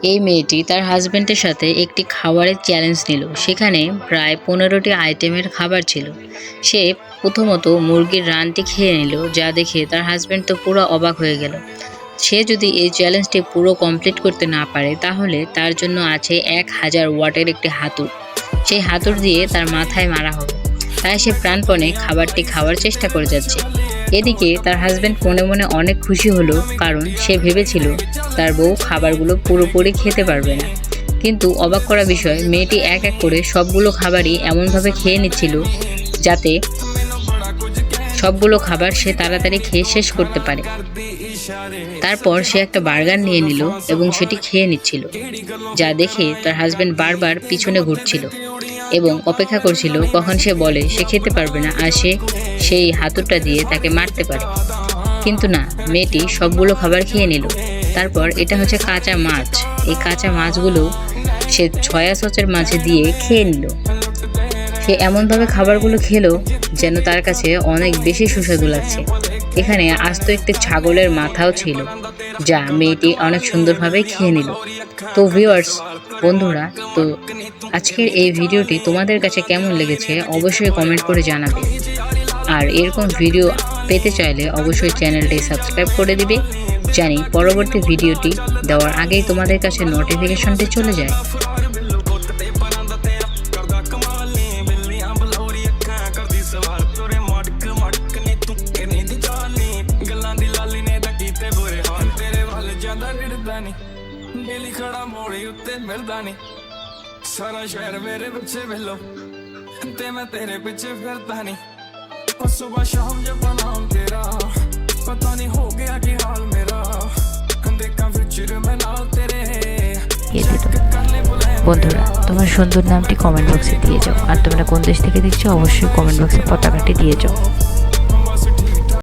এই মেয়েটি তার হাজবেন্ডের সাথে একটি খাবারের চ্যালেঞ্জ নিল। সেখানে প্রায় 15টি আইটেমের খাবার ছিল। সে প্রথমত মুরগির রানটি খেয়ে নিল, যা দেখে তার হাজবেন্ড তো পুরো অবাক হয়ে গেল। সে যদি এই চ্যালেঞ্জটি পুরো কমপ্লিট করতে না পারে তাহলে তার জন্য আছে 1000 ওয়াটের একটি হাতুড়। সেই হাতুড় দিয়ে তার মাথায় মারা হবে। তাই সে প্রাণপণে খাবারটি খাওয়ার চেষ্টা করে যাচ্ছে। এদিকে তার হাজবেন্ড মনে মনে অনেক খুশি হলো, কারণ সে ভেবেছিল তার বউ খাবারগুলো পুরোপুরি খেতে পারবে না। কিন্তু অবাক করা বিষয়, মেয়েটি এক এক করে সবগুলো খাবারই এমনভাবে খেয়ে নিচ্ছিল যাতে সবগুলো খাবার সে তাড়াতাড়ি খেয়ে শেষ করতে পারে। তারপর সে একটা বার্গার নিয়ে নিল এবং সেটি খেয়ে নিচ্ছিল, যা দেখে তার হাজবেন্ড বারবার পিছনে ঘুরছিল এবং অপেক্ষা করছিল কখন সে বলে সে খেতে পারবে না আর সে সেই হাতুড়টা দিয়ে তাকে মারতে পারে। কিন্তু না, মেয়েটি সবগুলো খাবার খেয়ে নিল। তারপর এটা হচ্ছে কাঁচা মাছ। এই কাঁচা মাছগুলো সে সয়া সসের মাঝে দিয়ে খেয়ে নিল। সে এমনভাবে খাবারগুলো খেলো যেন তার কাছে অনেক বেশি সুস্বাদু লাগছে। এখানে আস্ত একটি ছাগলের মাথাও ছিল, যা মেয়েটি অনেক সুন্দরভাবে খেয়ে নিল। তো ভিউয়ার্স, বন্ধুরা, তো আজকের এই ভিডিওটি তোমাদের কাছে কেমন লেগেছে অবশ্যই কমেন্ট করে জানাবে। আর এরকম ভিডিও পেতে চাইলে অবশ্যই চ্যানেলটি সাবস্ক্রাইব করে দিবে, জানি পরবর্তী ভিডিওটি দেওয়ার আগেই তোমাদের কাছে নোটিফিকেশনটি চলে যায়। डेली खड़ा मोड़े उत्ते मिलदा नहीं, सारा शहर मेरे पीछे वेलो ते मैं तेरे पीछे फिरदा नहीं। सुबह शाम जब नाम तेरा पता नहीं हो गया कि हाल मेरा, देखा फ्यूचर में नाल तेरे। বন্ধুরা, তোমার সুন্দর নামটি কমেন্ট বক্সে দিয়ে যাও, আর তোমরা কোন দেশ থেকে দেখছো অবশ্যই কমেন্ট বক্সে পতাকাটি দিয়ে যাও।